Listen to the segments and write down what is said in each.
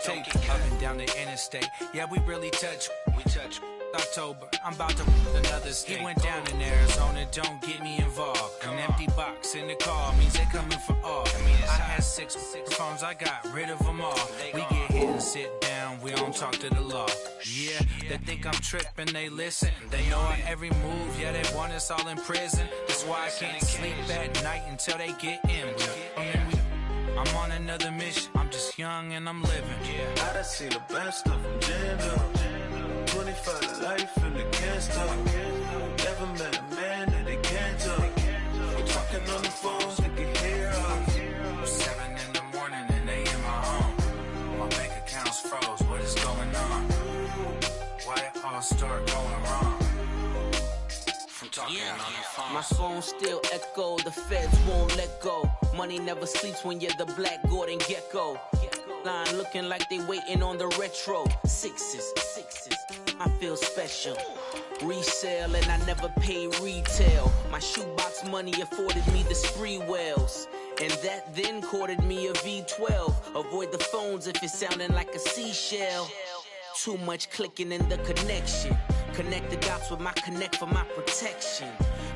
tape up and down the interstate. Yeah, we really touch. We touch. October, I'm about to another state. He went down in Arizona, don't get me involved. An empty box in the car means they coming for all. I had six phones, I got rid of them all. We get here and sit down, we don't talk to the law. Yeah, they think I'm tripping, they listen. They know our every move, yeah, they want us all in prison. That's why I can't sleep at night until they get in. I'm on another mission, I'm just young and I'm living. I done seen the best of them jammed up. 25 to life and they can't stop. Never met a man that they can't talk. We're talking on the phones, they can hear us. 7 in the morning and they in my home. My bank account's froze, what is going on? Why it all start going wrong? From talking on the phone. My phone still echo, the feds won't let go. Money never sleeps when you're the Black Gordon Gecko. Line looking like they waiting on the retro. Sixes, I feel special. Resale and I never pay retail. My shoebox money afforded me the spree wells. And that then courted me a V12. Avoid the phones if it's sounding like a seashell. Too much clicking in the connection. Connect the dots with my connect for my protection.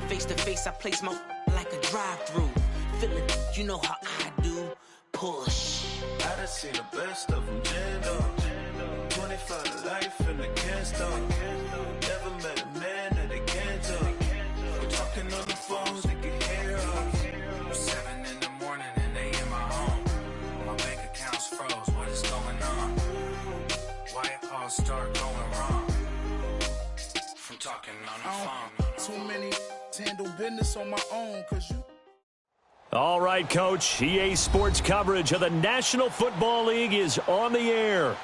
Face to face, I place my like a drive-through. Feeling, you know how I do. Push. I done seen the best of them jammed up. 25 to life and they can't stop. Never met a man that they can't talk. We're talking on the phones, they can hear us. 7 in the morning and they in my home. My bank account's froze, what is going on? Why it all start going wrong? From talking on the phone. Too many to handle business on my own, cause you. All right, Coach. EA Sports coverage of the National Football League is on the air.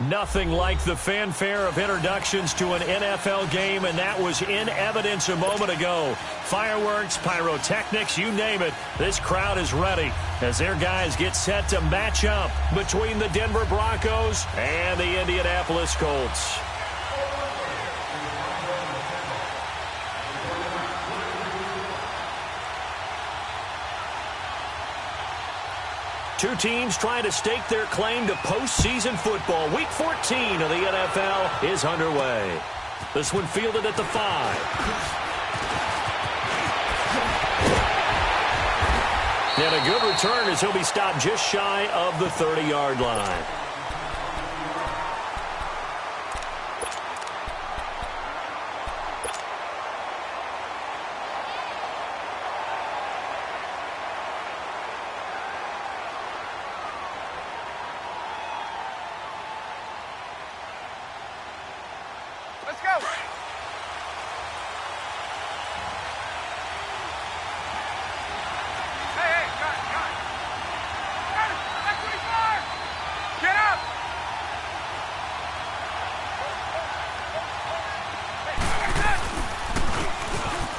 Nothing like the fanfare of introductions to an NFL game, and that was in evidence a moment ago. Fireworks, pyrotechnics, you name it. This crowd is ready as their guys get set to match up between the Denver Broncos and the Indianapolis Colts. Two teams trying to stake their claim to postseason football. Week 14 of the NFL is underway. This one fielded at the 5. And a good return as he'll be stopped just shy of the 30-yard line.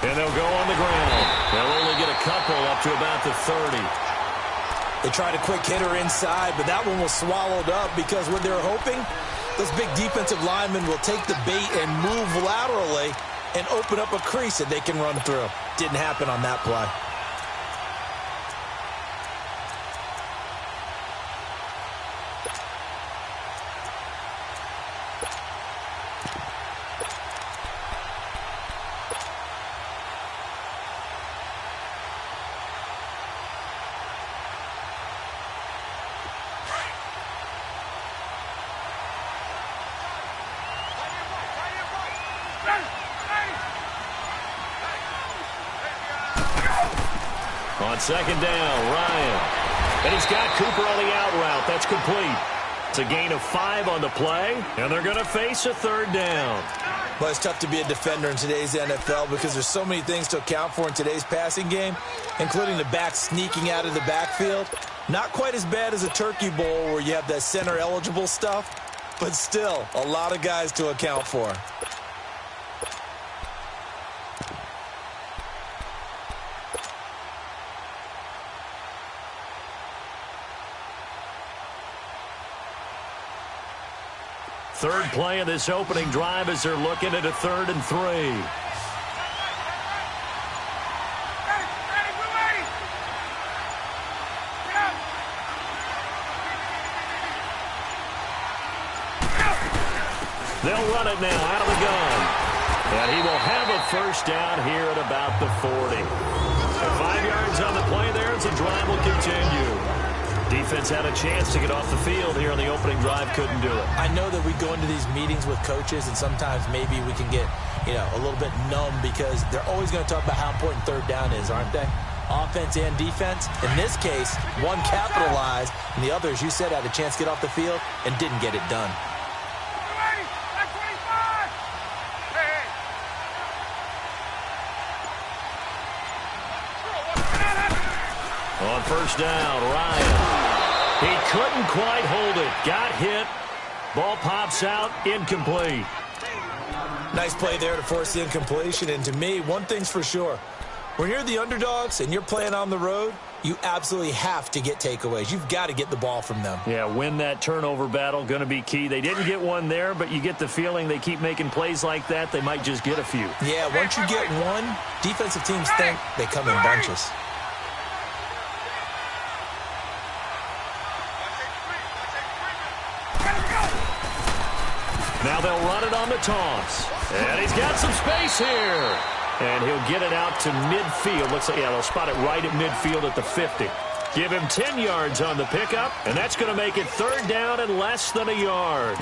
And they'll go on the ground. They'll only get a couple up to about the 30. They tried a quick hitter inside, but that one was swallowed up because what they're hoping, those big defensive linemen will take the bait and move laterally and open up a crease that they can run through. Didn't happen on that play. On second down, Ryan. And he's got Cooper on the out route. That's complete. It's a gain of 5 on the play, and they're going to face a third down. Well, it's tough to be a defender in today's NFL because there's so many things to account for in today's passing game, including the back sneaking out of the backfield. Not quite as bad as a Turkey Bowl where you have that center-eligible stuff, but still a lot of guys to account for. Third play of this opening drive as they're looking at a 3rd and 3. They'll run it now out of the gun. And he will have a first down here at about the 40. 5 yards on the play there as the drive will continue. Defense had a chance to get off the field here on the opening drive, couldn't do it. I know that we go into these meetings with coaches, and sometimes maybe we can get, a little bit numb because they're always going to talk about how important third down is, aren't they? Offense and defense. In this case, one capitalized, and the other, as you said, had a chance to get off the field and didn't get it done. On first down, Ryan. He couldn't quite hold it. Got hit. Ball pops out. Incomplete. Nice play there to force the incompletion. And to me, one thing's for sure. When you're the underdogs and you're playing on the road, you absolutely have to get takeaways. You've got to get the ball from them. Yeah, win that turnover battle, going to be key. They didn't get one there, but you get the feeling they keep making plays like that, they might just get a few. Yeah, once you get one, defensive teams think they come in bunches. Now they'll run it on the toss. And he's got some space here. And he'll get it out to midfield. Looks like, they'll spot it right at midfield at the 50. Give him 10 yards on the pickup, and that's going to make it third down and less than a yard.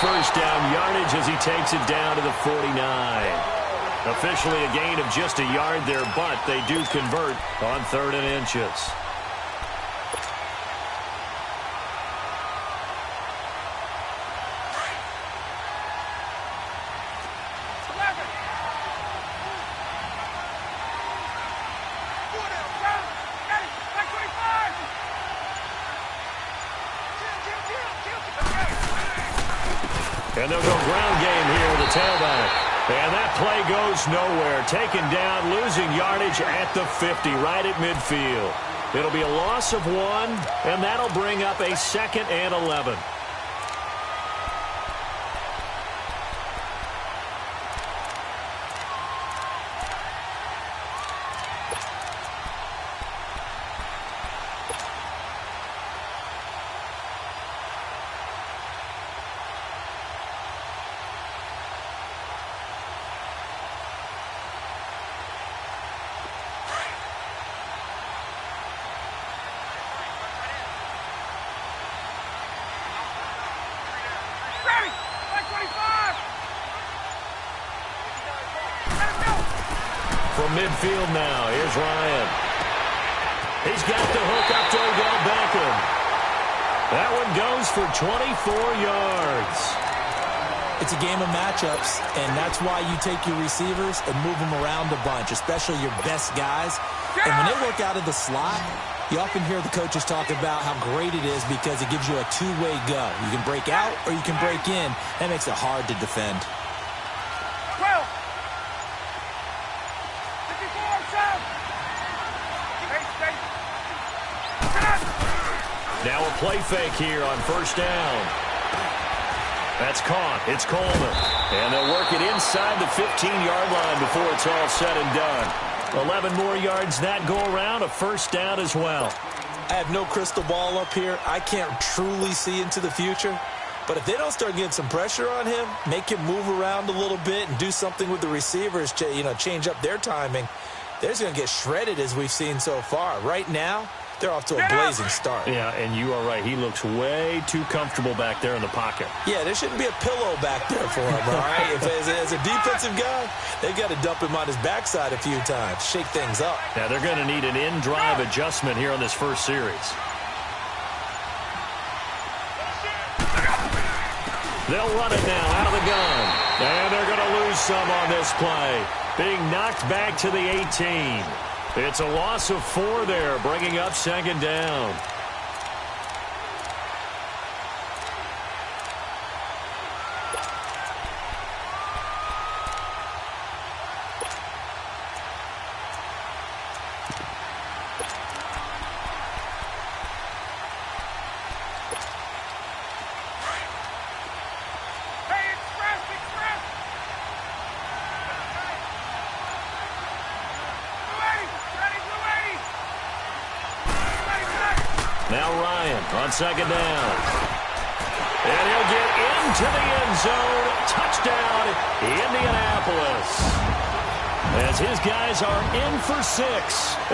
First down yardage as he takes it down to the 49. Officially a gain of just a yard there, but they do convert on 3rd and inches. And they'll go ground game here with the tailback. And that play goes nowhere. Taken down, losing yardage at the 50, right at midfield. It'll be a loss of 1, and that'll bring up a 2nd and 11. From midfield now, here's Ryan. He's got the hook up to Odell Beckham. That one goes for 24 yards. It's a game of matchups, and that's why you take your receivers and move them around a bunch, especially your best guys. And when they work out of the slot, you often hear the coaches talk about how great it is because it gives you a two-way go. You can break out or you can break in. That makes it hard to defend. Now a play fake here on first down. That's caught. It's Coleman. And they'll work it inside the 15-yard line before it's all said and done. 11 more yards that go around, a first down as well. I have no crystal ball up here. I can't truly see into the future. But if they don't start getting some pressure on him, make him move around a little bit and do something with the receivers, change up their timing, they're just going to get shredded as we've seen so far. Right now, they're off to a blazing start. Yeah, and you are right. He looks way too comfortable back there in the pocket. Yeah, there shouldn't be a pillow back there for him, all right? As a defensive guy, they've got to dump him on his backside a few times, shake things up. Yeah, they're going to need an in-drive adjustment here on this first series. They'll run it now out of the gun. And they're going to lose some on this play. Being knocked back to the 18. It's a loss of 4 there, bringing up second down. Bryant on second down. And he'll get into the end zone. Touchdown, Indianapolis. As his guys are in for 6.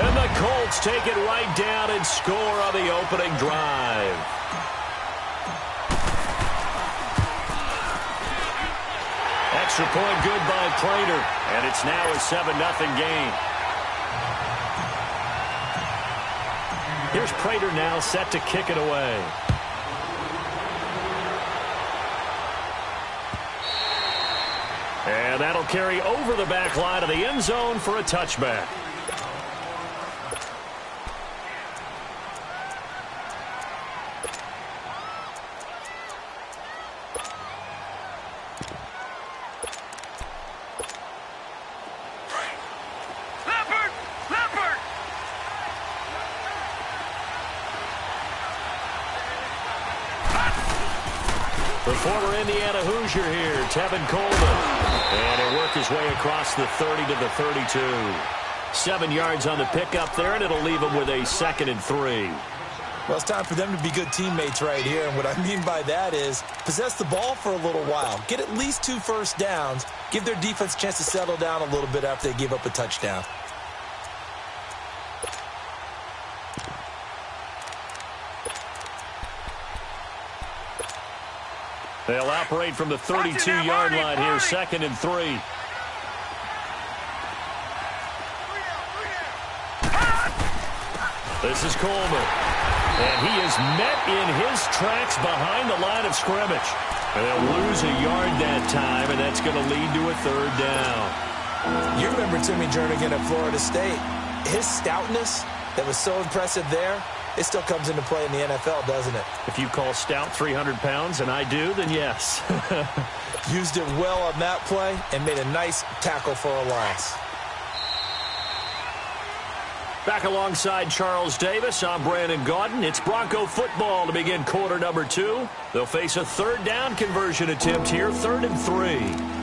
And the Colts take it right down and score on the opening drive. Extra point good by Prater. And it's now a 7-0 game. Here's Prater now set to kick it away. And that'll carry over the back line of the end zone for a touchback. The former Indiana Hoosier here, Tevin Coleman. And he'll work his way across the 30 to the 32. 7 yards on the pickup there, and it'll leave him with a 2nd and 3. Well, it's time for them to be good teammates right here. And what I mean by that is possess the ball for a little while. Get at least 2 first downs. Give their defense a chance to settle down a little bit after they give up a touchdown. They'll operate from the 32-yard line here, 2nd and 3. This is Coleman. And he is met in his tracks behind the line of scrimmage. And they'll lose a yard that time, and that's going to lead to a 3rd down. You remember Timmy Jernigan at Florida State. His stoutness that was so impressive there, it still comes into play in the NFL, doesn't it? If you call stout 300 pounds, and I do, then yes. Used it well on that play and made a nice tackle for a loss. Back alongside Charles Davis, I'm Brandon Gaudin. It's Bronco football to begin quarter number 2. They'll face a 3rd down conversion attempt here, 3rd and 3.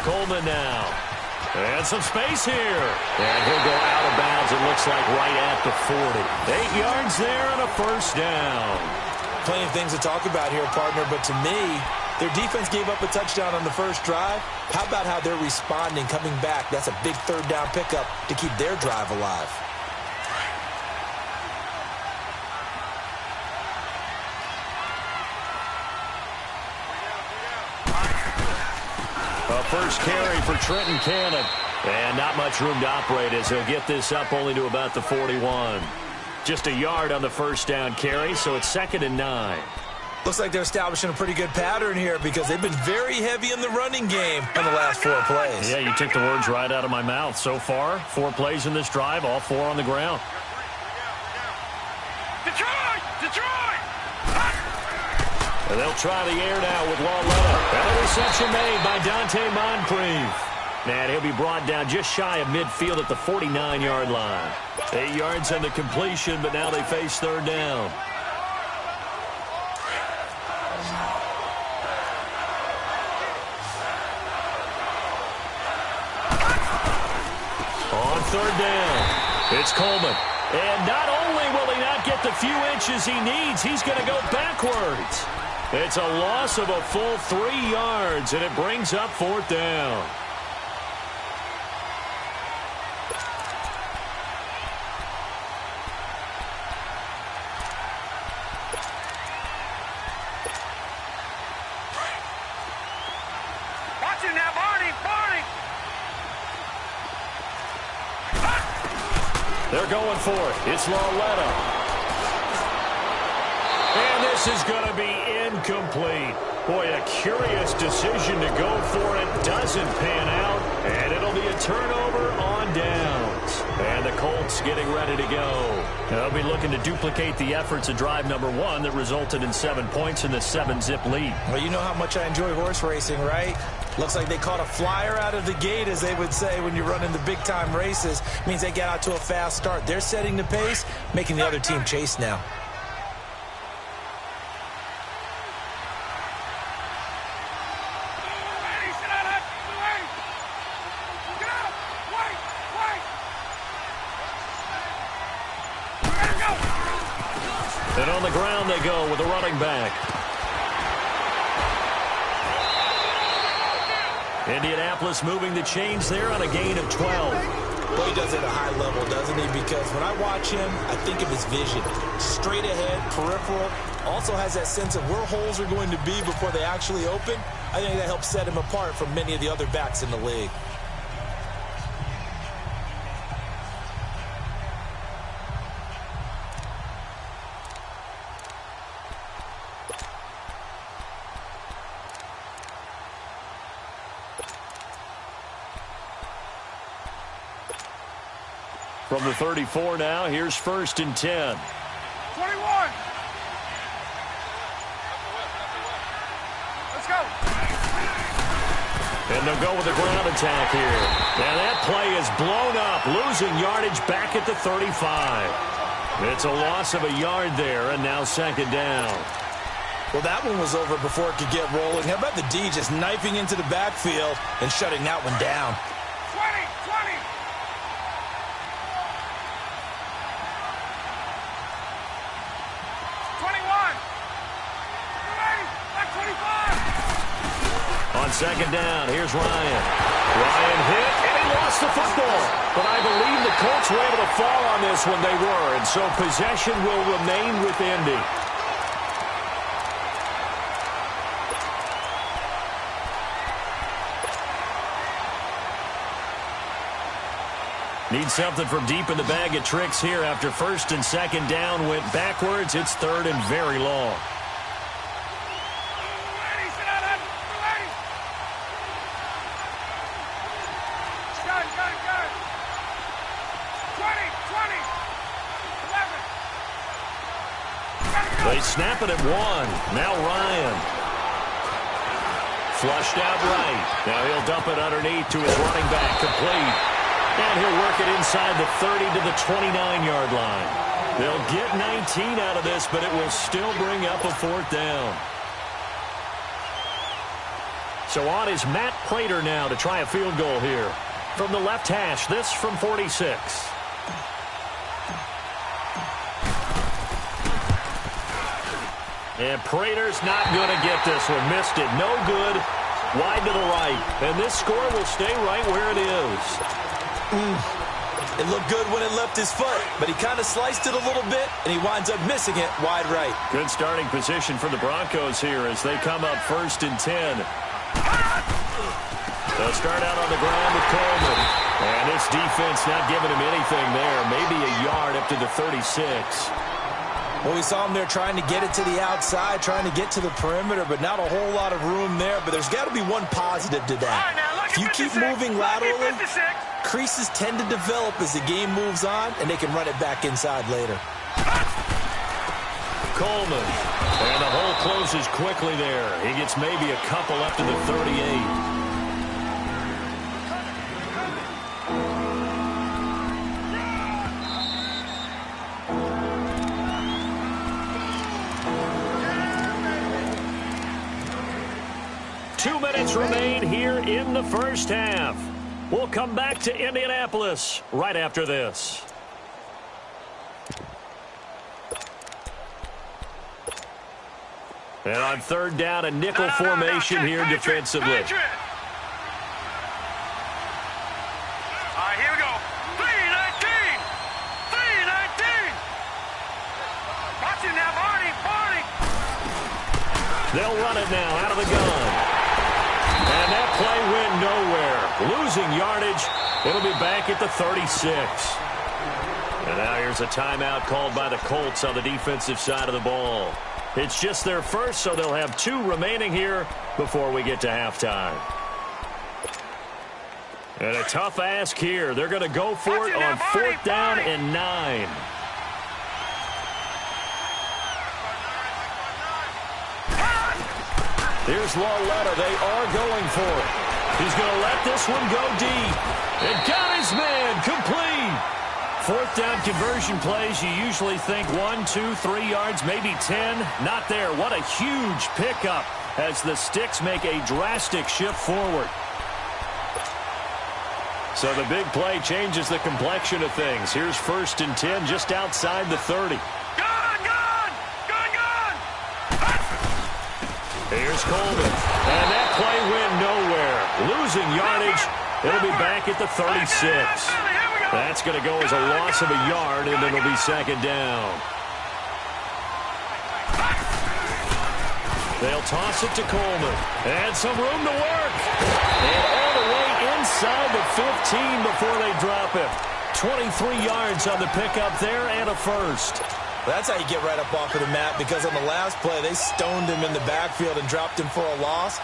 Coleman now. And some space here. And he'll go out of bounds, it looks like, right at the 40. 8 yards there and a 1st down. Plenty of things to talk about here, partner, but to me, their defense gave up a touchdown on the first drive. How about how they're responding, coming back? That's a big 3rd down pickup to keep their drive alive. A first carry for Trenton Cannon. And not much room to operate as he'll get this up only to about the 41. Just a yard on the 1st down carry, so it's 2nd and 9. Looks like they're establishing a pretty good pattern here because they've been very heavy in the running game in the last 4 plays. Yeah, you took the words right out of my mouth. So far, 4 plays in this drive, all 4 on the ground. And they'll try the air now with Lauletta. And a reception made by Dante Moncrief. And he'll be brought down just shy of midfield at the 49-yard line. 8 yards on the completion, but now they face 3rd down. On 3rd down, it's Coleman. And not only will he not get the few inches he needs, he's going to go backwards. It's a loss of a full 3 yards, and it brings up 4th down. Watch it now, Barney! They're going for it. It's Lauletta. And this is going to be incomplete. Boy, a curious decision to go for it. Doesn't pan out. And it'll be a turnover on downs. And the Colts getting ready to go. They'll be looking to duplicate the efforts of drive number 1 that resulted in 7 points in the 7-zip lead. Well, you know how much I enjoy horse racing, right? Looks like they caught a flyer out of the gate, as they would say when you're running the big-time races. Means they get out to a fast start. They're setting the pace, making the other team chase now. And on the ground they go with a running back. Indianapolis moving the chains there on a gain of 12. Well, he does it at a high level, doesn't he? Because when I watch him, I think of his vision. Straight ahead, peripheral. Also has that sense of where holes are going to be before they actually open. I think that helps set him apart from many of the other backs in the league. From the 34 now, here's 1st and 10. 21. Let's go. And they'll go with the ground attack here. And that play is blown up, losing yardage back at the 35. It's a loss of a yard there, and now 2nd down. Well, that one was over before it could get rolling. How about the D just knifing into the backfield and shutting that one down? 20. On 2nd down, here's Ryan. Ryan hit, and he lost the football. But I believe the Colts were able to fall on this when they were, and so possession will remain with Indy. Need something from deep in the bag of tricks here after 1st and 2nd down went backwards. It's 3rd and very long. They snap it at 1. Now Ryan. Flushed out right. Now he'll dump it underneath to his running back. Complete. And he'll work it inside the 30 to the 29-yard line. They'll get 19 out of this, but it will still bring up a 4th down. So on is Matt Prater now to try a field goal here. From the left hash, this from 46. And Prater's not going to get this one. Missed it. No good. Wide to the right. And this score will stay right where it is. It looked good when it left his foot, but he kind of sliced it a little bit, and he winds up missing it wide right. Good starting position for the Broncos here as they come up 1st and 10. They'll start out on the ground with Coleman. And this defense not giving him anything there. Maybe a yard up to the 36. Well, we saw him there trying to get it to the outside, trying to get to the perimeter, but not a whole lot of room there. But there's got to be one positive to that. If you keep moving laterally, creases tend to develop as the game moves on, and they can run it back inside later. Coleman. And the hole closes quickly there. He gets maybe a couple up to the 38. 2 minutes remain here in the 1st half. We'll come back to Indianapolis right after this. And on 3rd down, a nickel formation here defensively. All right, here we go. 319. Watch it now, Barney. They'll run it now out of the gun. And that play went nowhere. Losing yardage. It'll be back at the 36. And now here's a timeout called by the Colts on the defensive side of the ball. It's just their first, so they'll have 2 remaining here before we get to halftime. And a tough ask here. They're going to go for it on 4th down and 9. Here's Lauletta. They are going for it. He's going to let this one go deep. And got his man complete. Fourth down conversion plays, you usually think 1, 2, 3 yards, maybe 10. Not there. What a huge pickup as the Sticks make a drastic shift forward. So the big play changes the complexion of things. Here's 1st and 10 just outside the 30. Here's Coleman. And that play went nowhere. Losing yardage. It'll be back at the 36. That's going to go as a loss of a yard, and it'll be 2nd down. They'll toss it to Coleman. And some room to work. And all the way inside the 15 before they drop him. 23 yards on the pickup there and a first. That's how you get right up off of the mat, because on the last play, they stoned him in the backfield and dropped him for a loss.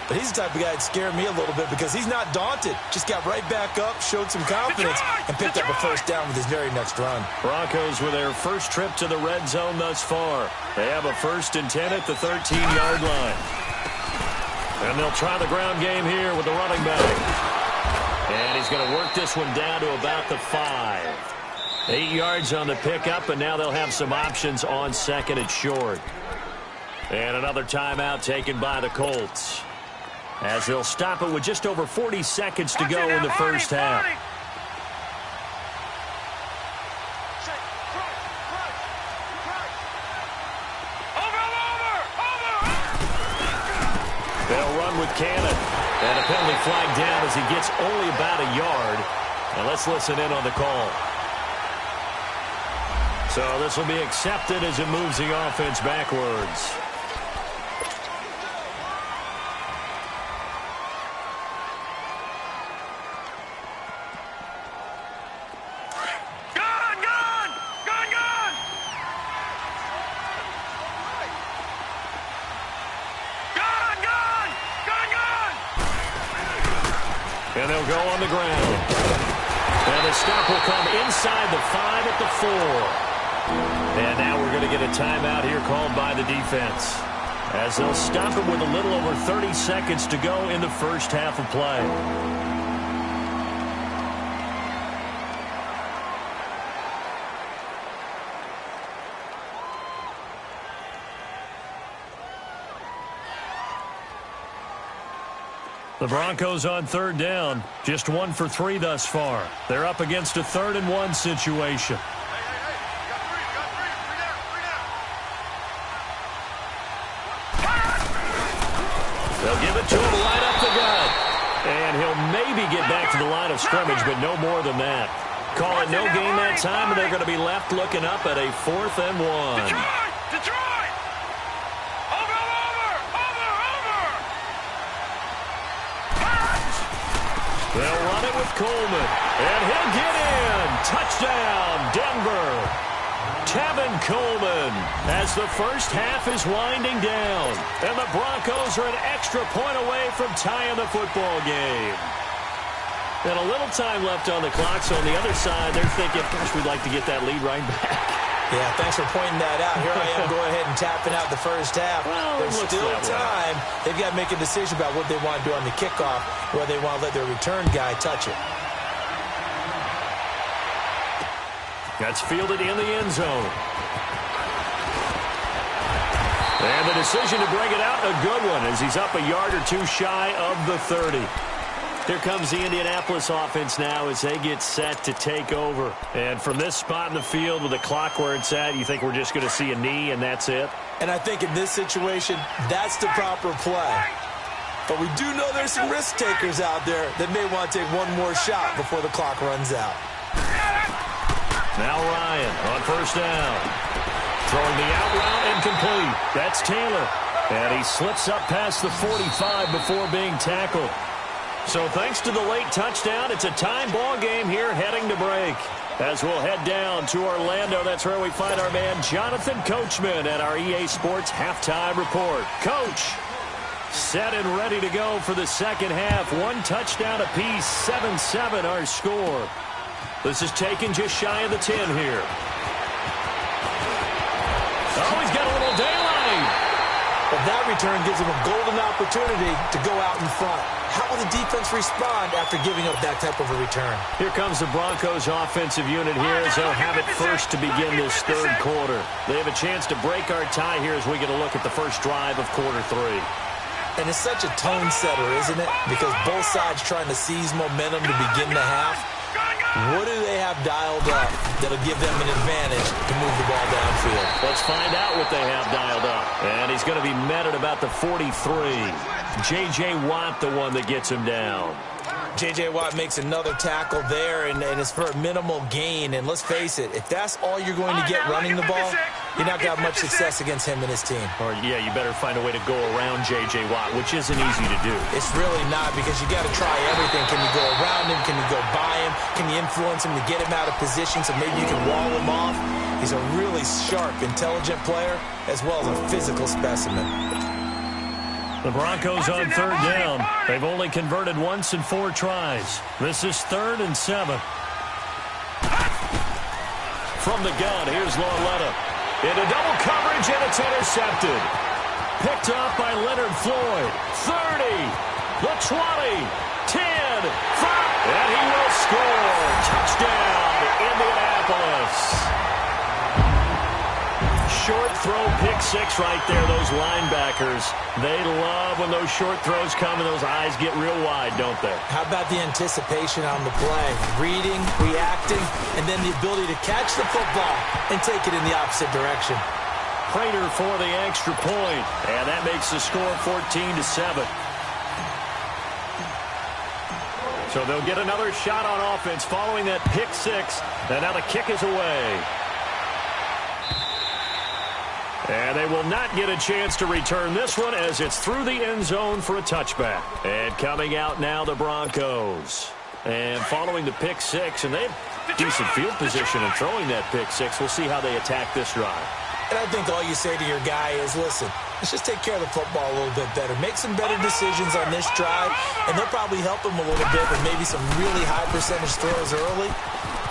But he's the type of guy that scared me a little bit because he's not daunted. Just got right back up, showed some confidence, and picked up a first down with his very next run. Broncos with their first trip to the red zone thus far. They have a 1st and 10 at the 13-yard line. And they'll try the ground game here with the running back. And he's going to work this one down to about the 5. 8 yards on the pickup, and now they'll have some options on 2nd and short. And another timeout taken by the Colts, as they'll stop it with just over 40 seconds to go in the first half. They'll run with Cannon. And a penalty flag down as he gets only about a yard. And let's listen in on the call. So this will be accepted as it moves the offense backwards. And they'll go on the ground. And the stop will come inside the 5 at the 4. And now we're going to get a timeout here called by the defense, as they'll stop it with a little over 30 seconds to go in the first half of play. The Broncos on 3rd down, just 1 for 3 thus far. They're up against a 3rd and 1 situation. They'll give it to him right up the gut. And he'll maybe get back to the line of scrimmage, but no more than that. Call it no gain that time, and they're going to be left looking up at a 4th and 1. They'll run it with Coleman, and he'll get in. Touchdown, Denver. Tevin Coleman, as the first half is winding down, and the Broncos are an extra point away from tying the football game. And a little time left on the clock, so on the other side, they're thinking, gosh, we'd like to get that lead right back. Yeah, thanks for pointing that out. Here I am going ahead and tapping out the first half. Well, there's still time. They've got to make a decision about what they want to do on the kickoff, where they want to let their return guy touch it. That's fielded in the end zone. And the decision to bring it out, a good one, as he's up a yard or 2 shy of the 30. Here comes the Indianapolis offense now as they get set to take over. And from this spot in the field with the clock where it's at, you think we're just going to see a knee and that's it? And I think in this situation, that's the proper play. But we do know there's some risk takers out there that may want to take one more shot before the clock runs out. Now Ryan on 1st down. Throwing the out route incomplete. That's Taylor. And he slips up past the 45 before being tackled. So thanks to the late touchdown, it's a time ball game here heading to break. As we'll head down to Orlando, that's where we find our man Jonathan Coachman at our EA Sports Halftime Report. Coach, set and ready to go for the second half. 1 touchdown apiece, 7-7 our score. This is taken just shy of the 10 here. Oh, he's got a little daylight. Well, that return gives them a golden opportunity to go out in front. How will the defense respond after giving up that type of a return? Here comes the Broncos offensive unit here as they'll have it first to begin this third quarter. They have a chance to break our tie here as we get a look at the first drive of quarter 3. And it's such a tone setter, isn't it? Because both sides trying to seize momentum to begin the half. What do they have dialed up that'll give them an advantage to move the ball downfield? Let's find out what they have dialed up. And he's going to be met at about the 43. J.J. Watt, the one that gets him down. J.J. Watt makes another tackle there, and it's for a minimal gain. And let's face it, if that's all you're going to get running the ball, you're not going to have much success against him and his team. Or, yeah, you better find a way to go around J.J. Watt, which isn't easy to do. It's really not, because you got to try everything. Can you go around him? Can you go by him? Can you influence him to get him out of position so maybe you can wall him off? He's a really sharp, intelligent player, as well as a physical specimen. The Broncos on third down. They've only converted once in 4 tries. This is 3rd and 7. From the gun, here's Lauletta. Into double coverage, and it's intercepted. Picked up by Leonard Floyd. 30, the 20, 10, 5, and he will score. Touchdown, Indianapolis. Short throw, pick 6 right there. Those linebackers, they love when those short throws come and those eyes get real wide, don't they? How about the anticipation on the play? Reading, reacting, and then the ability to catch the football and take it in the opposite direction. Prater for the extra point, and that makes the score 14-7. So they'll get another shot on offense following that pick 6, and now the kick is away. And they will not get a chance to return this one as it's through the end zone for a touchback. And coming out now, the Broncos. And following the pick 6, and they have decent field position in throwing that pick 6. We'll see how they attack this drive. And I think all you say to your guy is, listen, let's just take care of the football a little bit better. Make some better decisions on this drive, and they'll probably help him a little bit with maybe some really high percentage throws early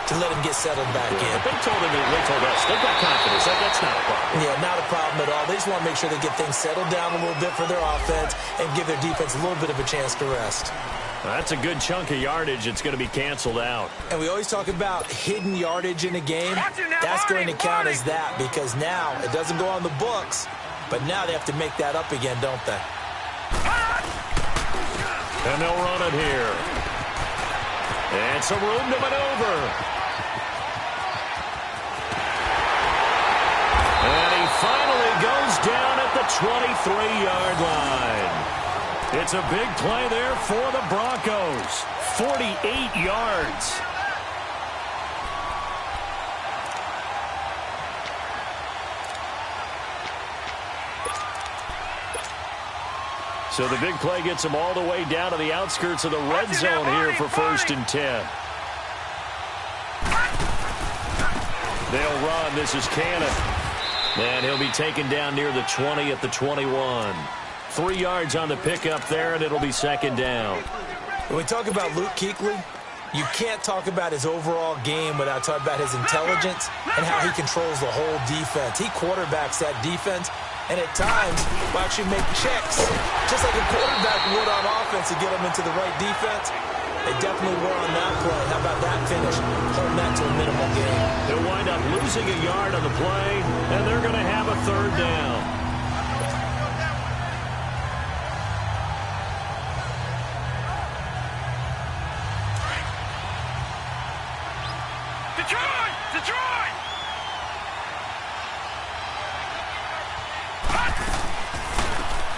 to let him get settled back in. But they told us, they've got confidence. That's not a problem. Yeah, not a problem at all. They just want to make sure they get things settled down a little bit for their offense and give their defense a little bit of a chance to rest. That's a good chunk of yardage. It's going to be canceled out. And we always talk about hidden yardage in a game. That's going to count as that, because now it doesn't go on the books, but now they have to make that up again, don't they? And they'll run it here. And some room to maneuver. And he finally goes down at the 23-yard line. It's a big play there for the Broncos. 48 yards. So the big play gets them all the way down to the outskirts of the red zone here for 1st and 10. They'll run. This is Cannon. And he'll be taken down near the 20 at the 21. 3 yards on the pickup there, and it'll be 2nd down. When we talk about Luke Kuechly, you can't talk about his overall game without talking about his intelligence and how he controls the whole defense. He quarterbacks that defense, and at times will actually make checks, just like a quarterback would on offense to get them into the right defense. They definitely were on that play. How about that finish? Holding that to a minimal gain. They'll wind up losing a yard on the play, and they're going to have a 3rd down. Detroit!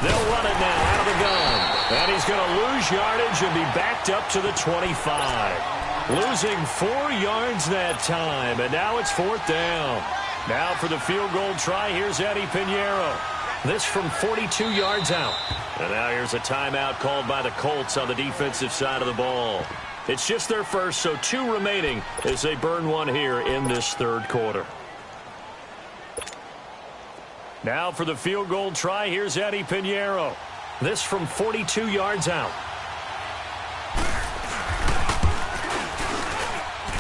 They'll run it now out of the gun. And he's going to lose yardage and be backed up to the 25. Losing 4 yards that time. And now it's 4th down. Now for the field goal try, here's Eddie Pinheiro. This from 42 yards out. And now here's a timeout called by the Colts on the defensive side of the ball. It's just their first, so 2 remaining as they burn one here in this 3rd quarter. Now for the field goal try, here's Eddie Pinheiro. This from 42 yards out.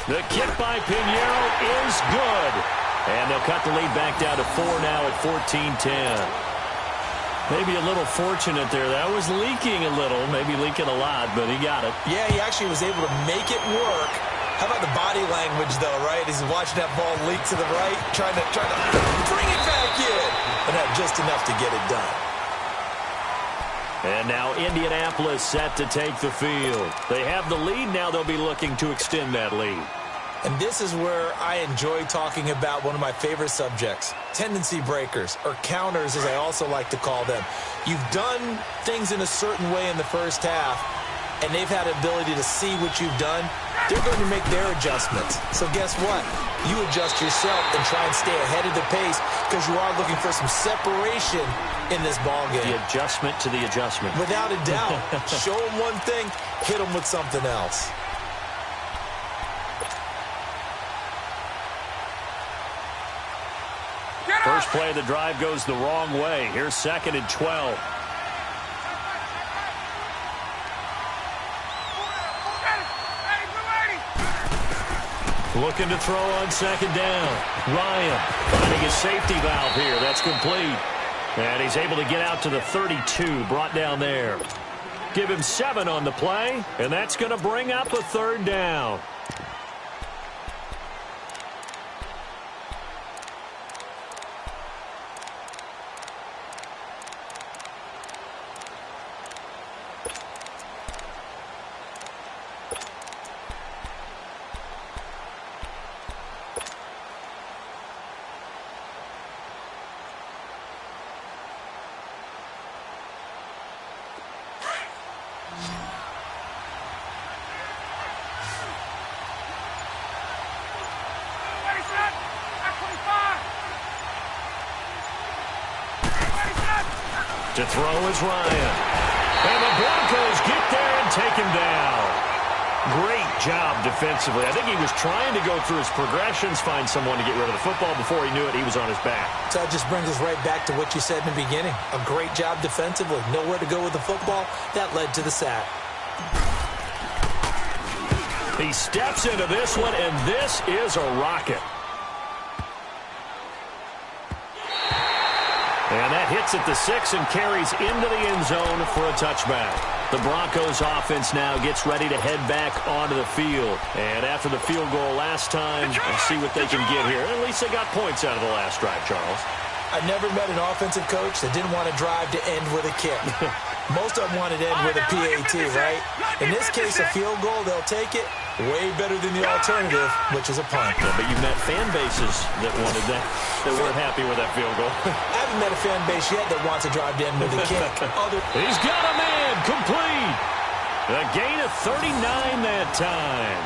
The kick by Pinheiro is good. And they'll cut the lead back down to 4 now at 14-10. Maybe a little fortunate there. That was leaking a little, maybe leaking a lot, but he got it. Yeah, he actually was able to make it work. How about the body language, though, right? He's watching that ball leak to the right, trying to bring it back in, and had just enough to get it done. And now Indianapolis set to take the field. They have the lead. Now they'll be looking to extend that lead. And this is where I enjoy talking about one of my favorite subjects, tendency breakers, or counters as I also like to call them. You've done things in a certain way in the first half, and they've had the ability to see what you've done. They're going to make their adjustments. So guess what? You adjust yourself and try and stay ahead of the pace because you are looking for some separation in this ballgame. The adjustment to the adjustment. Without a doubt. Show them one thing, hit them with something else. First play of the drive goes the wrong way. Here's 2nd and 12. Looking to throw on 2nd down. Ryan finding a safety valve here. That's complete. And he's able to get out to the 32, brought down there. Give him 7 on the play, and that's going to bring up a 3rd down. To throw is Ryan. And the Broncos get there and take him down. Great job defensively. I think he was trying to go through his progressions, find someone to get rid of the football. Before he knew it, he was on his back. So that just brings us right back to what you said in the beginning. A great job defensively. Nowhere to go with the football. That led to the sack. He steps into this one, and this is a rocket. And that hits at the 6 and carries into the end zone for a touchback. The Broncos offense now gets ready to head back onto the field. And after the field goal last time, we'll see what they can get here. At least they got points out of the last drive, Charles. I've never met an offensive coach that didn't want to drive to end with a kick. Most of them wanted to end with a PAT, right? In this case, a field goal, they'll take it. Way better than the alternative, which is a punt. Yeah, but you've met fan bases that wanted that weren't happy with that field goal. I haven't met a fan base yet that wants to drive to end with a kick. He's got a man, complete. A gain of 39 that time.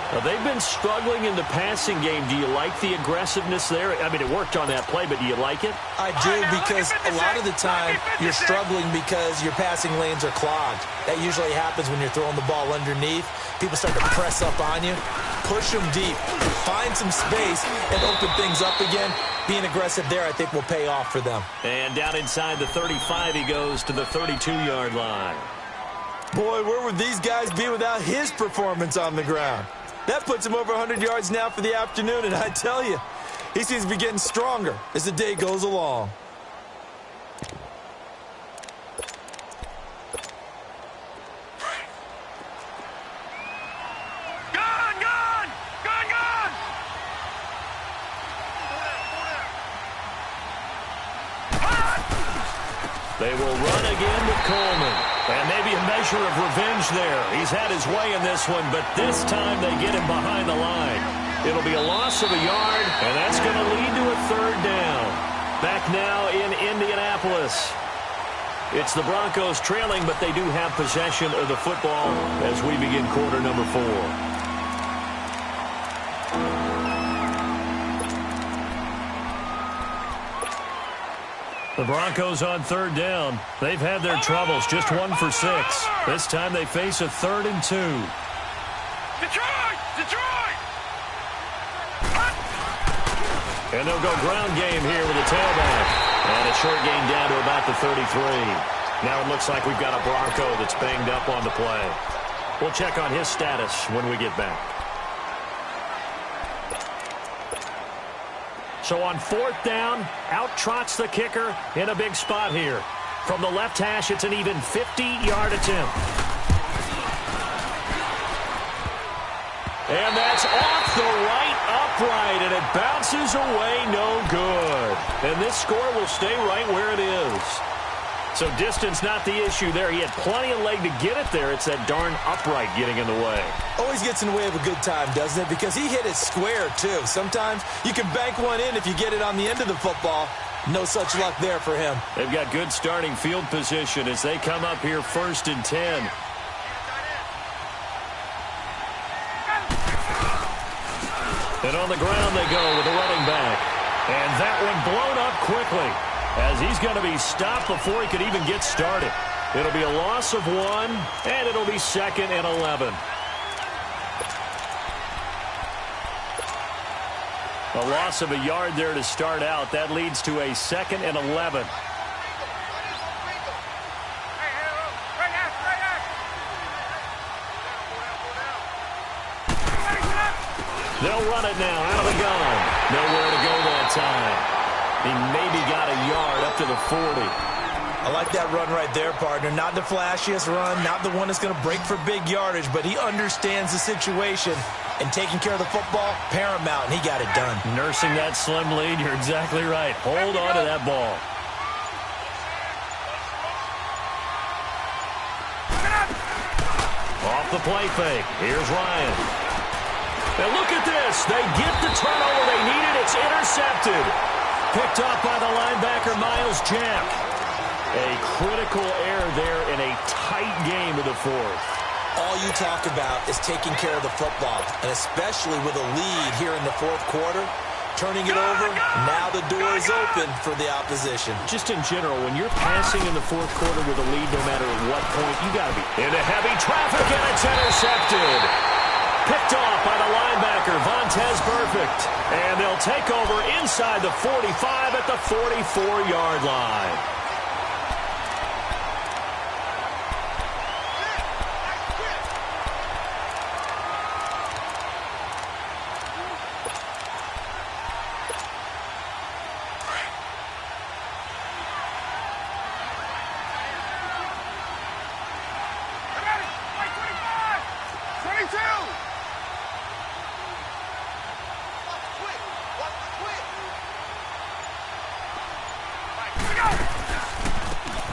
Now, they've been struggling in the passing game. Do you like the aggressiveness there? I mean, it worked on that play, but do you like it? I do, because a lot of the time you're struggling because your passing lanes are clogged. That usually happens when you're throwing the ball underneath. People start to press up on you. Push them deep. Find some space and open things up again. Being aggressive there, I think, will pay off for them. And down inside the 35, he goes to the 32-yard line. Boy, where would these guys be without his performance on the ground? That puts him over 100 yards now for the afternoon, and I tell you, he seems to be getting stronger as the day goes along. They will run again with Coleman. And maybe a measure of revenge there. He's had his way in this one, but this time they get him behind the line. It'll be a loss of a yard, and that's going to lead to a 3rd down. Back now in Indianapolis. It's the Broncos trailing, but they do have possession of the football as we begin quarter number 4. The Broncos on 3rd down. They've had their troubles, just 1 for 6. This time they face a 3rd and 2. Detroit! Detroit! And they'll go ground game here with a tailback. And a short gain down to about the 33. Now it looks like we've got a Bronco that's banged up on the play. We'll check on his status when we get back. So on 4th down, out trots the kicker in a big spot here. From the left hash, it's an even 50-yard attempt. And that's off the right upright, and it bounces away no good. And this score will stay right where it is. So distance not the issue there. He had plenty of leg to get it there. It's that darn upright getting in the way. Always gets in the way of a good time, doesn't it? Because he hit it square, too. Sometimes you can bank one in if you get it on the end of the football. No such luck there for him. They've got good starting field position as they come up here 1st and 10. And on the ground they go with the running back. And that one blown up quickly as he's going to be stopped before he could even get started. It'll be a loss of 1, and it'll be 2nd and 11. A loss of a yard there to start out. That leads to a 2nd and 11. They'll run it now out of the gun. Nowhere to go that time. He maybe got a yard up to the 40. I like that run right there, partner. Not the flashiest run, not the one that's going to break for big yardage, but he understands the situation, and taking care of the football, paramount, and he got it done. Nursing that slim lead, you're exactly right. Hold on to that ball. Off the play fake. Here's Ryan. And look at this. They get the turnover they needed. It's intercepted. Picked off by the linebacker, Miles Jack. A critical error there in a tight game of the 4th. All you talk about is taking care of the football, and especially with a lead here in the 4th quarter, turning it over, now the door is open for the opposition. Just in general, when you're passing in the 4th quarter with a lead, no matter at what point, you got to be into heavy traffic, and it's intercepted. Picked off by the linebacker, Vontaze Burfict. And they'll take over inside the 45 at the 44-yard line.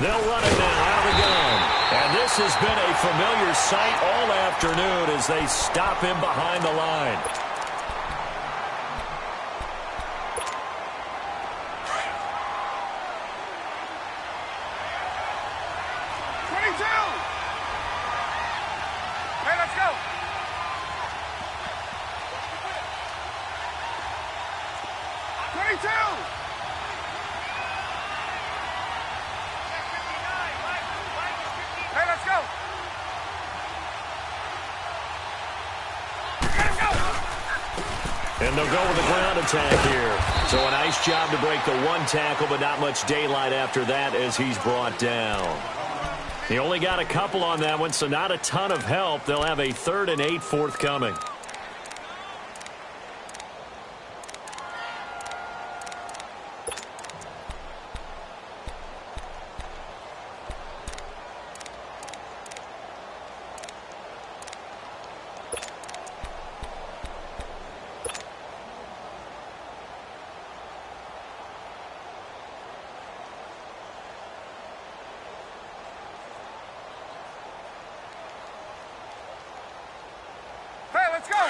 They'll run it now out of the gun. And this has been a familiar sight all afternoon as they stop him behind the line. Hey, let's go. 22. Hey, let's go. And they'll go with the ground attack here. So a nice job to break the 1 tackle, but not much daylight after that as he's brought down. He only got a couple on that one, so not a ton of help. They'll have a 3rd and 8 forthcoming. Let's go.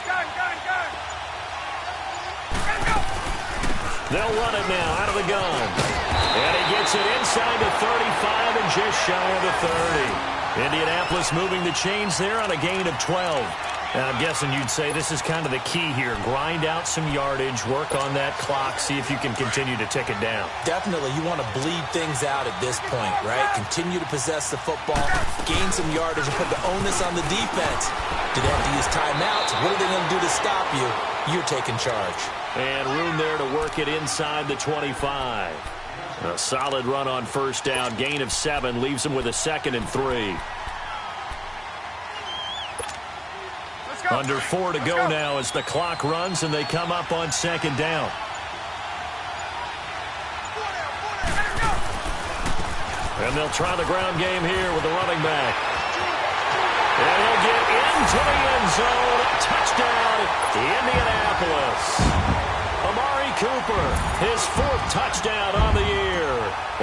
Gun. Go. They'll run it now out of the gun. And he gets it inside the 35 and just shy of the 30. Indianapolis moving the chains there on a gain of 12. And I'm guessing you'd say this is kind of the key here. Grind out some yardage, work on that clock, see if you can continue to tick it down. Definitely, you want to bleed things out at this point, right? Continue to possess the football, gain some yardage, and put the onus on the defense. Do they have to use timeouts? What are they going to do to stop you? You're taking charge. And room there to work it inside the 25. A solid run on 1st down. Gain of 7 leaves them with a 2nd and 3. Under 4 to go now as the clock runs and they come up on 2nd down. And they'll try the ground game here with the running back. And he'll get into the end zone. Touchdown, Indianapolis. Amari Cooper, his 4th touchdown on the year.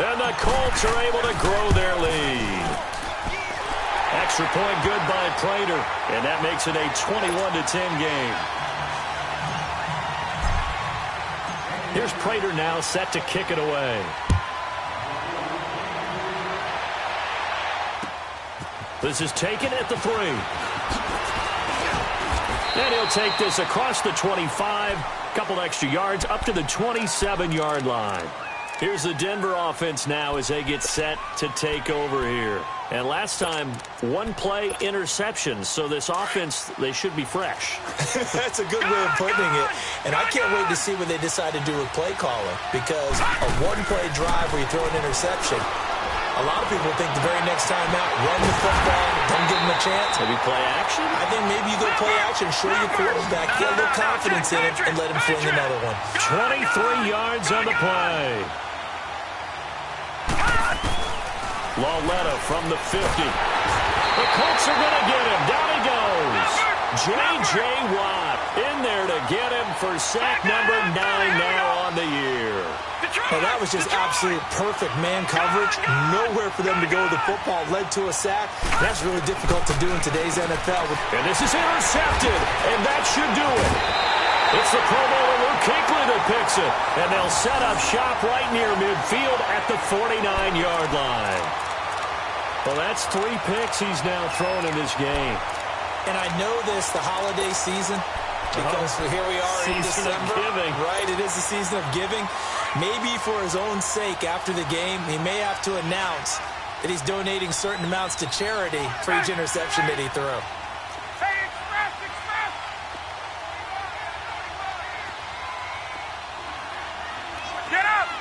And the Colts are able to grow their lead. Extra point good by Prater. And that makes it a 21-10 game. Here's Prater now set to kick it away. This is taken at the 3. And he'll take this across the 25. Couple extra yards up to the 27-yard line. Here's the Denver offense now as they get set to take over here. And last time, 1-play interception. So this offense, they should be fresh. That's a good way of putting it. And I can't wait to see what they decide to do with play calling. Because a 1-play drive where you throw an interception, a lot of people think the very next time out, run the football, don't give them a chance. Maybe play action? I think maybe you go play action, show your quarterback, get a little confidence in it, and let him fling another one. 23 yards on the play. Lauletta from the 50. The Colts are going to get him. Down he goes. J.J. Watt in there to get him for sack number 9 now on the year. Well, that was just absolute perfect man coverage. Nowhere for them to go with the football. Led to a sack. That's really difficult to do in today's NFL. And this is intercepted, and that should do it. It's the Pro Bowler Luke Kuechly that picks it. And they'll set up shop right near midfield at the 49-yard line. Well, that's 3 picks he's now thrown in this game. And I know this, the holiday season, because here we are in December. Right, it is the season of giving. Maybe for his own sake, after the game, he may have to announce that he's donating certain amounts to charity for each interception that he threw. Get up!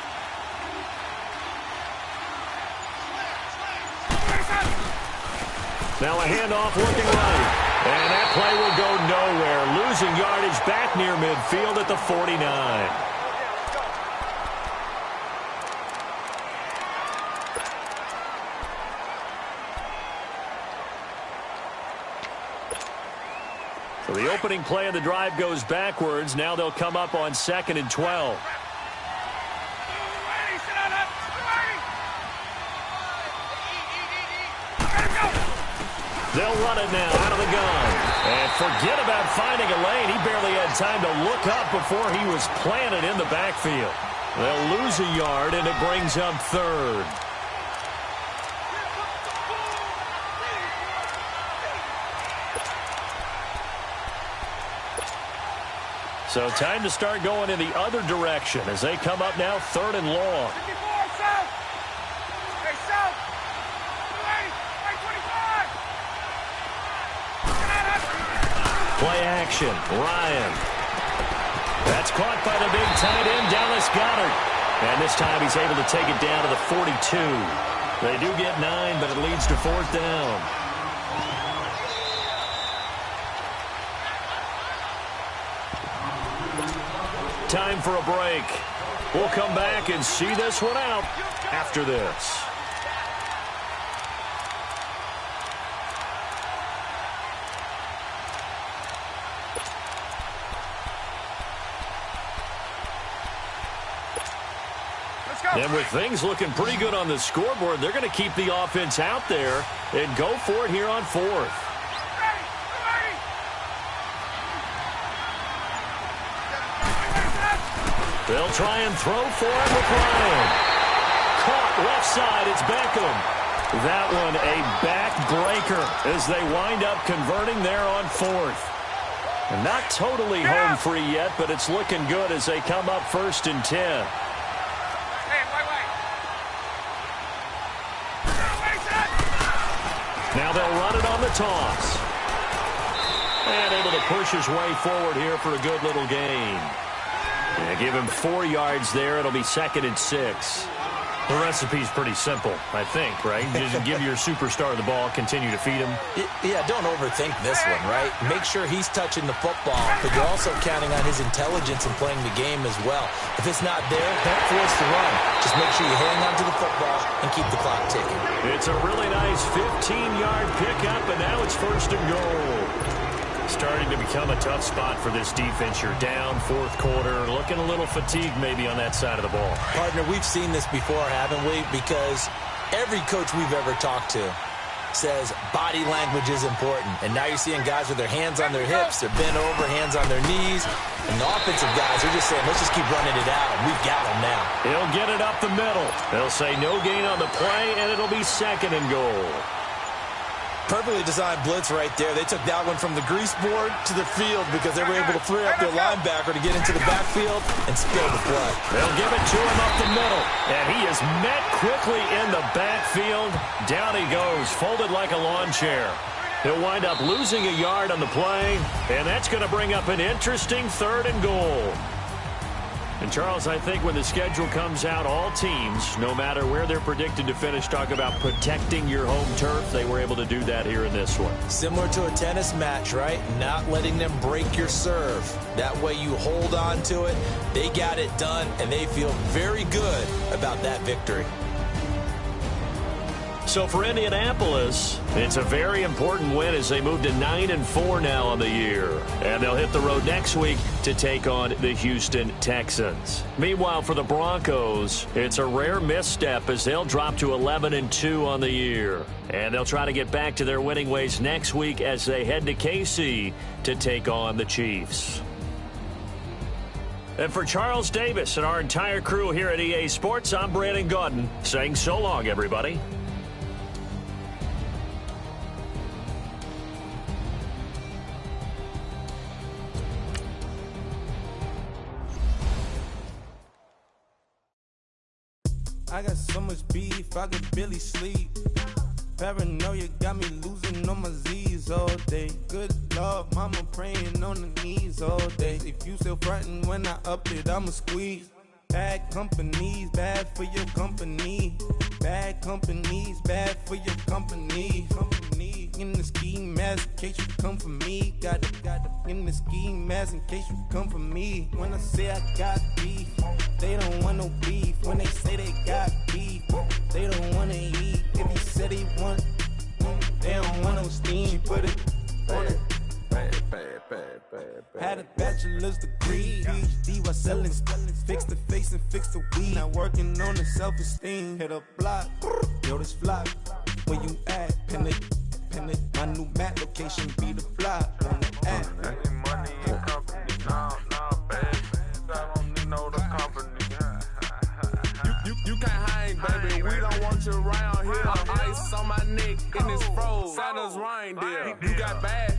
Now a handoff looking right. And that play will go nowhere. Losing yardage back near midfield at the 49. So the opening play of the drive goes backwards. Now they'll come up on 2nd and 12. They'll run it now out of the gun. And forget about finding a lane. He barely had time to look up before he was planted in the backfield. They'll lose a yard, and it brings up 3rd. So time to start going in the other direction as they come up now 3rd and long. Play action, Ryan. That's caught by the big tight end, Dallas Goedert. And this time he's able to take it down to the 42. They do get 9, but it leads to 4th down. Time for a break. We'll come back and see this one out after this. And with things looking pretty good on the scoreboard, they're going to keep the offense out there and go for it here on 4th. They'll try and throw for it with Ryan. Caught left side, it's Beckham. That one a backbreaker as they wind up converting there on 4th. And not totally home free yet, but it's looking good as they come up 1st and 10. Now they'll run it on the toss. And able to push his way forward here for a good little gain. And give him 4 yards there. It'll be 2nd and 6. The recipe's pretty simple, I think, right? Just give your superstar the ball, continue to feed him. Yeah, don't overthink this one, right? Make sure he's touching the football, but you're also counting on his intelligence in playing the game as well. If it's not there, don't force the run. Just make sure you hang on to the football and keep the clock ticking. It's a really nice 15-yard pickup, and now it's 1st and goal. Starting to become a tough spot for this defense. You're down 4th quarter, looking a little fatigued maybe on that side of the ball. Partner, we've seen this before, haven't we? Because every coach we've ever talked to says body language is important. And now you're seeing guys with their hands on their hips, they're bent over, hands on their knees. And the offensive guys are just saying, let's just keep running it out. We've got them now. He'll get it up the middle. They'll say no gain on the play, and it'll be 2nd and goal. Perfectly designed blitz right there. They took that one from the grease board to the field because they were able to free up their linebacker to get into the backfield and spill the play. They'll give it to him up the middle, and he is met quickly in the backfield. Down he goes, folded like a lawn chair. He'll wind up losing a yard on the play, and that's going to bring up an interesting 3rd and goal. And, Charles, I think when the schedule comes out, all teams, no matter where they're predicted to finish, talk about protecting your home turf. They were able to do that here in this one. Similar to a tennis match, right? Not letting them break your serve. That way you hold on to it. They got it done, and they feel very good about that victory. So for Indianapolis, it's a very important win as they move to 9-4 now on the year. And they'll hit the road next week to take on the Houston Texans. Meanwhile, for the Broncos, it's a rare misstep as they'll drop to 11-2 on the year. And they'll try to get back to their winning ways next week as they head to KC to take on the Chiefs. And for Charles Davis and our entire crew here at EA Sports, I'm Brandon Gaudin saying so long, everybody. I got so much beef, I could barely sleep. Paranoia got me losing on my Z's all day. Good Lord, mama praying on the knees all day. If you still frontin' when I up it, I'ma squeeze. Bad companies, bad for your company. Bad companies, bad for your company. Company in the ski mask in case you come for me. Got it in the ski mask in case you come for me. When I say I got beef, they don't want no beef. When they say they got beef, they don't wanna eat. If he said he want, they don't want no steam. She put it on it. Had a bachelor's degree, PhD while selling. Fix the face and fix the weed. Now working on the self-esteem. Hit a block, yo this flock. Where you at? Pin it. My new map location be the block on the app. Money and company, nah, baby. I don't need no company. You can't hang, baby. We don't want you around here. Ice on my neck in this froze. Santa's reindeer. You got bad.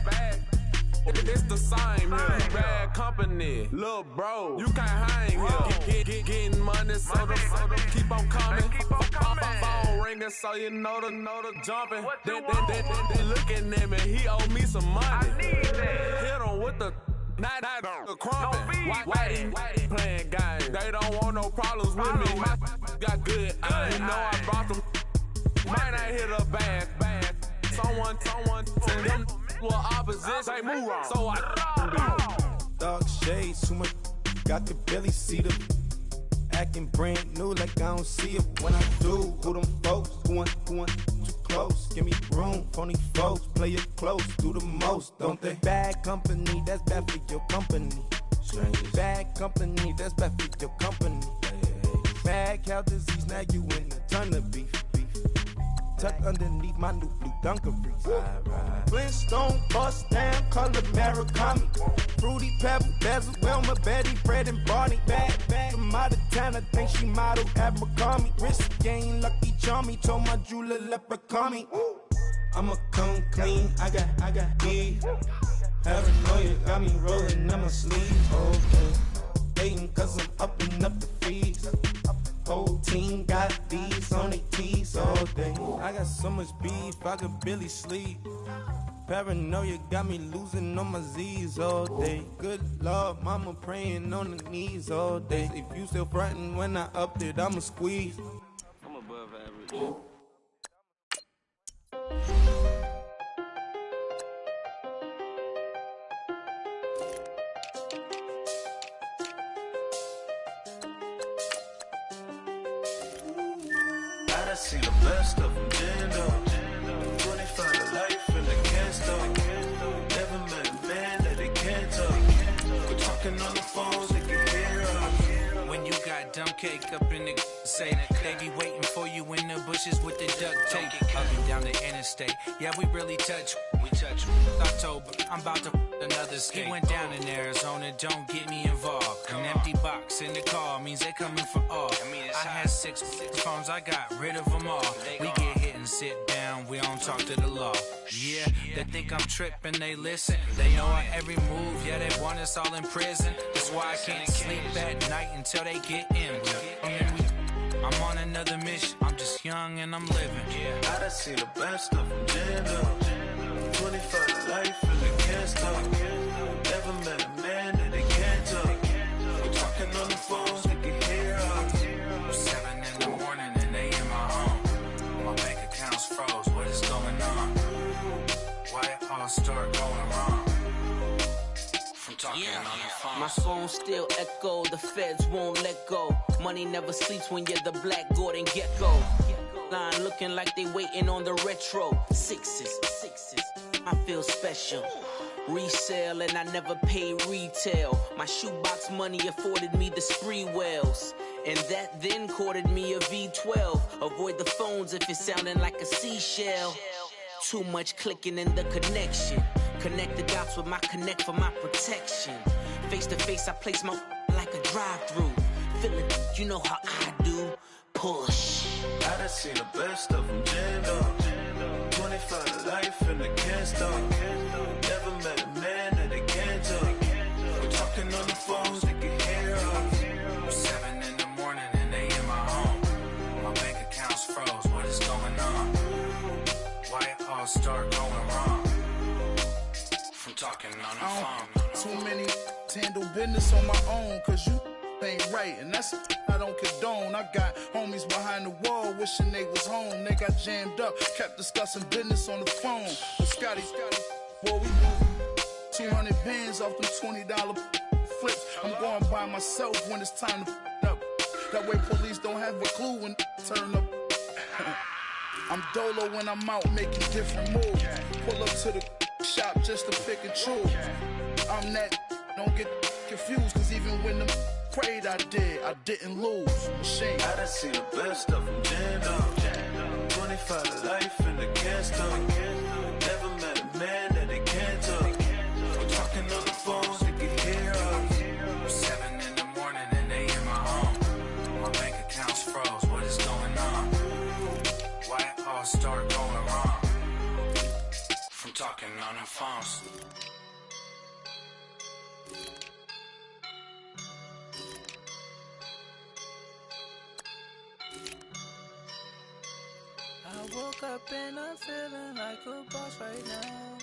It's the same here. Bad company, little bro. You can't hang here. Getting money, so the keep on coming. Phone ringing, so you know the jumping. They looking at me. He owe me some money. I need that. Hit him with the the crumping. Whitey playing games. They don't want no problems with me. My got good. You know I brought them. Might not hit a bad. Someone send them. Well, opposition, move on. So I dark shades, too much. Got the belly see them. Acting brand new like I don't see it. When I do, who them folks? Who want too close? Give me room, phony folks. Play it close, do the most, don't they? Bad company, that's bad for your company. Strangers. Bad company, that's bad for your company. Bad cow disease, now you in a ton of beef. Tucked underneath my new blue dungarees. Flintstone bust down, color Murakami. Fruity Pebble, Bezel, Wilma, Betty, Fred, and Barney. Bad from out of town, I think she modeled Abercrombie. Wrist game, Lucky Charmy, told my jeweler leprechaun. I'ma come clean, I got beef. Paranoia got me rolling on my sleeves. Okay, hating cause I'm upping up the fees. Whole team got these on their tees all day. I got so much beef, I could barely sleep. Paranoia got me losing on my Z's all day. Good Lord, mama praying on the knees all day. If you still frontin' when I upped it, I'ma squeeze. I see the best of them, Jendo. 25 to life in the can't stop. Never met a man that they can't talk. We're talking on the phones, they can hear us. When you got dumb cake up in the say that they be waiting for you in the bushes with the duct tape. Up and down the interstate, yeah, we really touch. We touch. October, I'm about to another skate. He went down in Arizona, don't get me involved. An empty box in the car means they coming for all. I had six phones, I got rid of them all. We get hit and sit down, we don't talk to the law. Yeah, they think I'm tripping, they listen. They know our every move, yeah, they want us all in prison. That's why I can't sleep at night until they get in. I'm on another mission, I'm just young and I'm living. I done seen the best of them, Jendo. 25 to life and they can't stop. Never met a man that they can't talk. We're talking on the phones, they can hear us. 7 in the morning and they in my home. My bank account's froze, what is going on? Why it all start going wrong? From talking on the phone. My phone still echo, the feds won't let go. Money never sleeps when you're the black Gordon Gecko. Line looking like they waiting on the retro. Sixes, I feel special. Resale and I never pay retail. My shoebox money afforded me the spree wells. And that then courted me a V12. Avoid the phones if it's sounding like a seashell. Too much clicking in the connection. Connect the dots with my connect for my protection. Face to face, I place my like a drive-through. Feeling, you know how I do. Push. I done seen the best of them, Jendo. 25 to life and they can't stop. Never met a man that they can't talk. We're talking on the phones, they can hear us. 7 in the morning and they in my home. My bank account's froze, what is going on? Why it all start going wrong? From talking on the phone. Too many to handle business on my own, cause you ain't right, and that's I don't condone. I got homies behind the wall wishing they was home. They got jammed up, kept discussing business on the phone. But Scotty, boy, we moving 200 bands off them $20 flips. I'm going by myself when it's time to up. That way police don't have a clue when turn up. I'm dolo when I'm out making different moves. Pull up to the shop just to pick and choose. I'm that, don't get confused, cause even when the prayed I didn't lose. Machine. I done seen the best of them, Jendo. 25 to life and they can't stop. Never met a man that they can't talk. We're talking on the phones, they can hear us. 7 in the morning and they in my home. My bank account's froze, what is going on? Why it all start going wrong? From talking on the phones. I woke up and I'm feeling like a boss right now.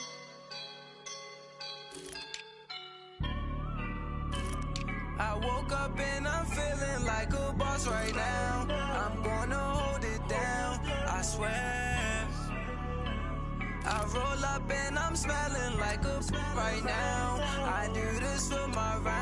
I woke up and I'm feeling like a boss right now. I'm gonna hold it down, I swear. I roll up and I'm smelling like a right now. I do this for my ride.